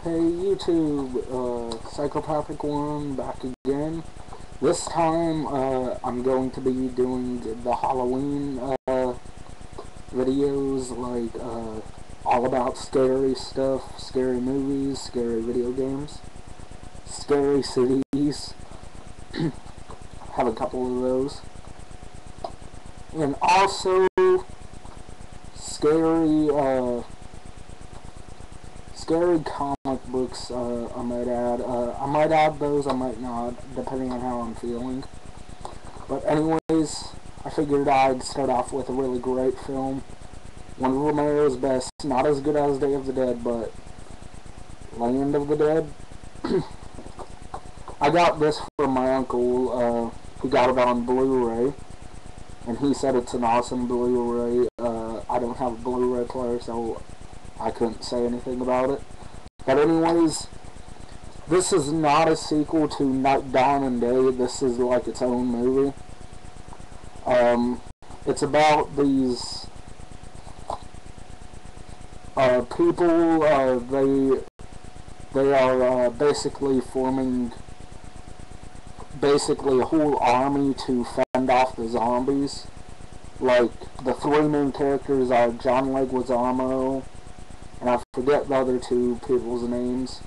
Hey YouTube, Psychopathic One back again. This time, I'm going to be doing the Halloween, videos, like, all about scary stuff, scary movies, scary video games, scary cities. Have a couple of those. And also, scary comic books, I might add. I might add those, I might not, depending on how I'm feeling. But anyways, I figured I'd start off with a really great film. One of Romero's best, not as good as Day of the Dead, but Land of the Dead. I got this from my uncle, who got it on Blu-ray, and he said it's an awesome Blu-ray. I don't have a Blu-ray player, so I couldn't say anything about it. But anyways, this is not a sequel to Night, Dawn, and Day. This is like its own movie. It's about these people. They are basically forming a whole army to fend off the zombies. Like, the three main characters are John Leguizamo, and I forget the other two people's names.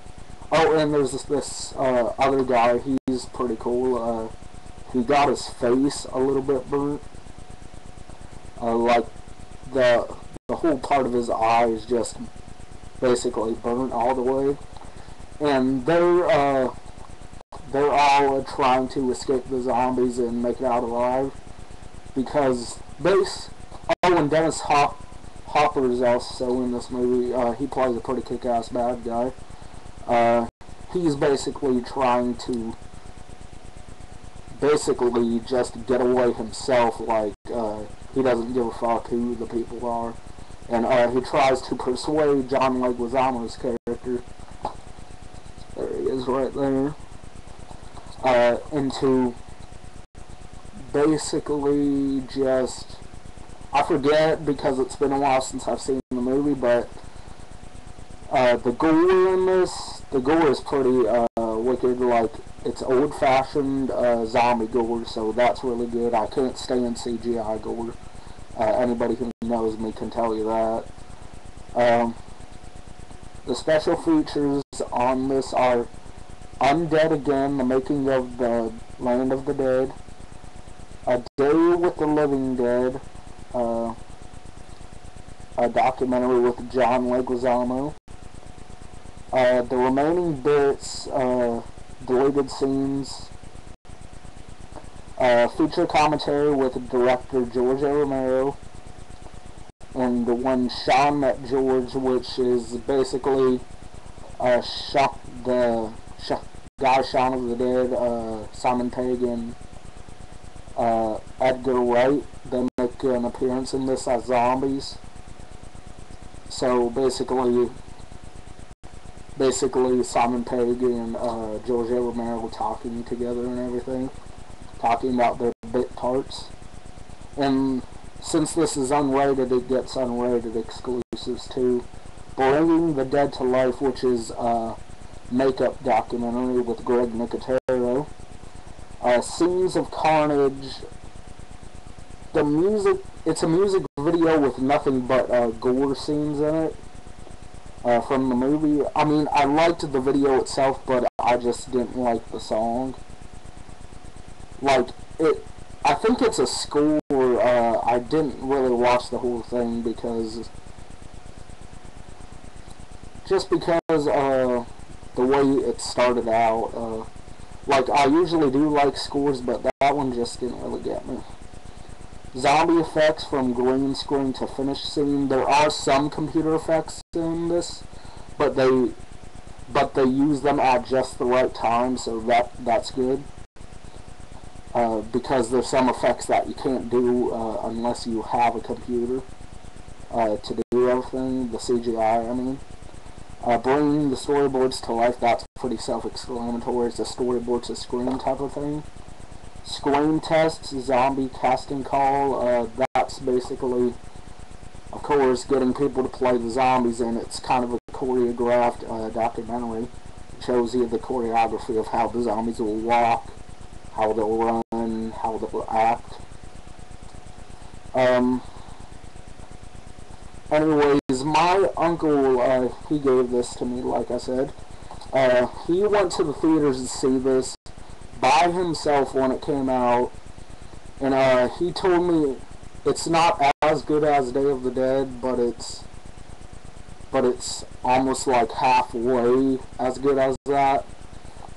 Oh, and there's this other guy. He's pretty cool. He got his face a little bit burnt. Like, the whole part of his eye is just basically burnt all the way. And they're all trying to escape the zombies and make it out alive. Because and Dennis Hopper is also in this movie. He plays a pretty kick-ass bad guy. He's basically trying to just get away himself. Like, he doesn't give a fuck who the people are. And he tries to persuade John Leguizamo's character, there he is right there, into basically just, I forget because it's been a while since I've seen the movie, but the gore in this, the gore is pretty wicked. Like, it's old-fashioned zombie gore, so that's really good. I can't stand CGI gore. Anybody who knows me can tell you that. The special features on this are Undead Again, the making of the Land of the Dead, A Day with the Living Dead, a documentary with John Leguizamo, the remaining bits, deleted scenes, feature commentary with director George A. Romero, and the one Sean Met George, which is basically the guy Shaun of the Dead, Simon Pegg, and Edgar Wright. They make an appearance in this as zombies. So basically Simon Pegg and George A. Romero talking together and everything, talking about their bit parts. And since this is unrated, it gets unrated exclusives too. Bringing the Dead to Life, which is a makeup documentary with Greg Nicotero. Scenes of Carnage. The music, it's a music video with nothing but gore scenes in it from the movie. I mean, I liked the video itself, but I just didn't like the song. Like, I think it's a score. I didn't really watch the whole thing because the way it started out. Like, I usually do like scores, but that one just didn't really get me. Zombie effects from green screen to finish scene. There are some computer effects in this, but they use them at just the right time, so that's good. Because there's some effects that you can't do unless you have a computer to do everything, the CGI, I mean. Bringing the storyboards to life, that's pretty self-explanatory. It's a storyboard to screen type of thing. Screen tests, zombie casting call, that's basically, of course, getting people to play the zombies, and it's kind of a choreographed documentary. It shows you the choreography of how the zombies will walk, how they'll run, how they'll act. Anyways, my uncle, he gave this to me, like I said. He went to the theaters to see this by himself when it came out, and he told me it's not as good as Day of the Dead, but it's almost like halfway as good as that.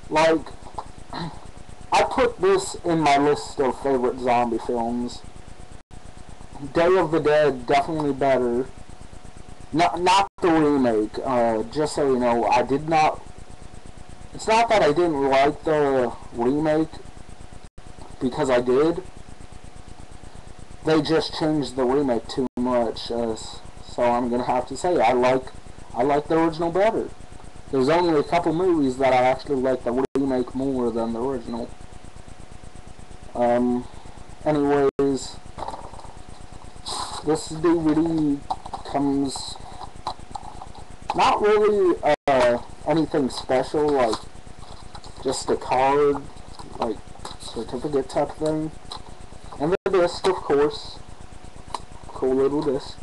Like, I put this in my list of favorite zombie films. Day of the Dead, definitely better. Not the remake. Just so you know, I did not... It's not that I didn't like the remake, because I did. They just changed the remake too much, so I'm gonna have to say I like the original better. There's only a couple movies that I actually like the remake more than the original. Anyways, this DVD comes not really anything special, like just a card, like certificate type thing, and the disc, of course. Cool little disc.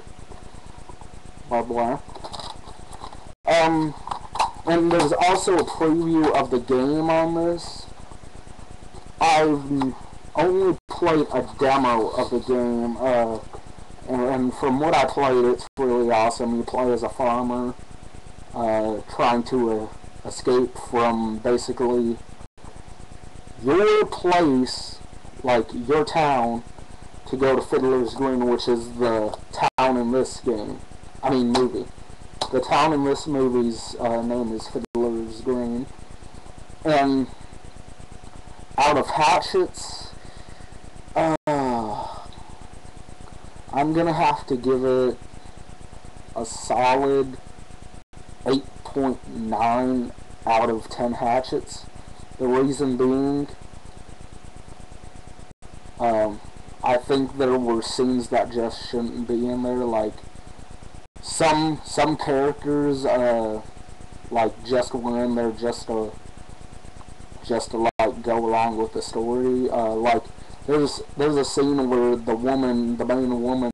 Blah blah. And there's also a preview of the game on this. I've only played a demo of the game, and from what I played, it's really awesome. You play as a farmer, trying to escape from basically your place, like your town, to go to Fiddler's Green, which is the town in this game. I mean, movie. The town in this movie's name is Fiddler's Green. And out of hatchets, I'm gonna have to give it a solid 8.9 out of 10 hatchets. The reason being, I think there were scenes that just shouldn't be in there, like some characters, like just were in there just to like go along with the story. Like there's a scene where the main woman,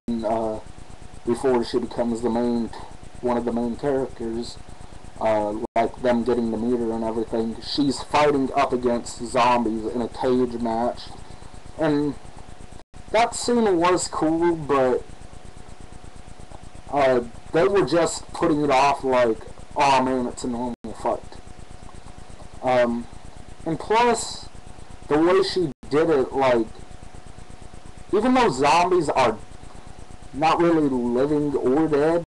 before she becomes one of the main characters, like them getting to meet her and everything, she's fighting up against zombies in a cage match, and that scene was cool, but they were just putting it off like, oh man, it's a normal fight. And plus, the way she did it, like, even though zombies are not really living or dead,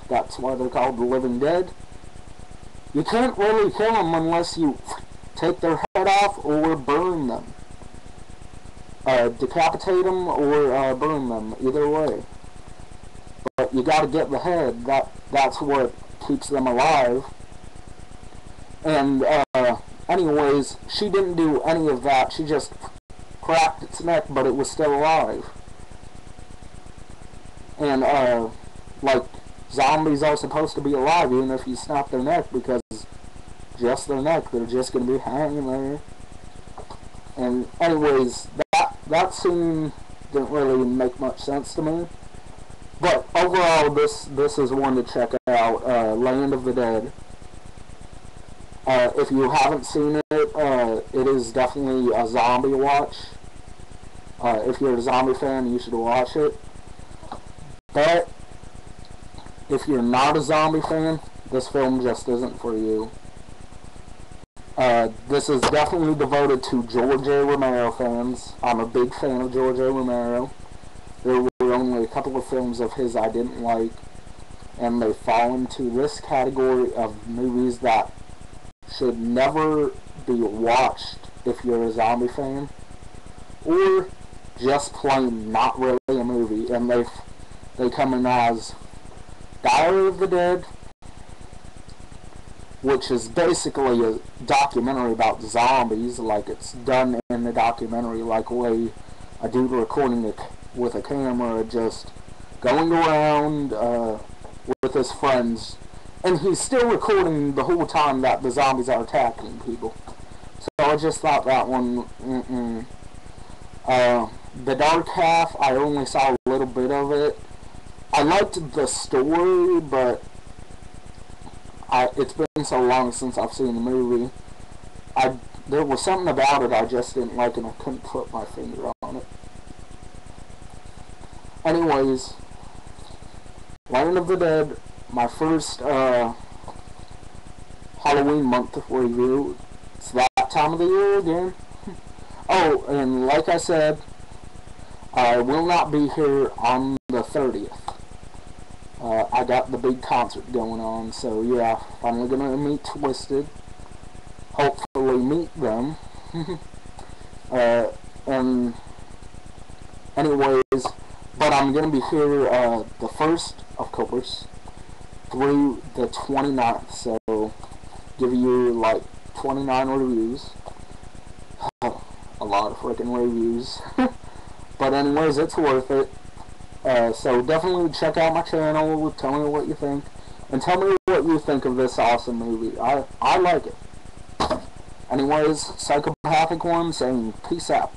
that's why they're called the living dead, you can't really kill them unless you take their head off or burn them. Decapitate them or burn them, either way. But you gotta get the head, that's what keeps them alive. And, anyways, she didn't do any of that, she just cracked its neck, but it was still alive. And, like, zombies are supposed to be alive even if you snap their neck, because just their neck, they're just gonna be hanging there. And anyways, that scene didn't really make much sense to me. But overall, this is one to check out, Land of the Dead. If you haven't seen it, it is definitely a zombie watch. If you're a zombie fan, you should watch it. But if you're not a zombie fan, this film just isn't for you. This is definitely devoted to George A. Romero fans. I'm a big fan of George A. Romero. There were only a couple of films of his I didn't like, and they fall into this category of movies that should never be watched if you're a zombie fan, or just plain not really a movie. And they come in as Diary of the Dead, which is basically a documentary about zombies, like it's done in the documentary, like way a dude recording it with a camera, just going around with his friends, And he's still recording the whole time that the zombies are attacking people. So I just thought that one, the dark half, I only saw a little bit of it. I liked the story, but it's been so long since I've seen the movie. There was something about it I just didn't like, and I couldn't put my finger on it. Anyways, Land of the Dead, my first Halloween month review. It's that time of the year again. Oh, and like I said, I will not be here on the 30th. I got the big concert going on, so yeah, finally gonna meet Twisted. Hopefully meet them. And anyways, but I'm gonna be here the 1st, of course, through the 29th, so give you like 29 reviews. A lot of freaking reviews. But anyways, it's worth it. So definitely check out my channel, tell me what you think, and tell me what you think of this awesome movie. I like it. Anyways, Psychopathic One saying peace out.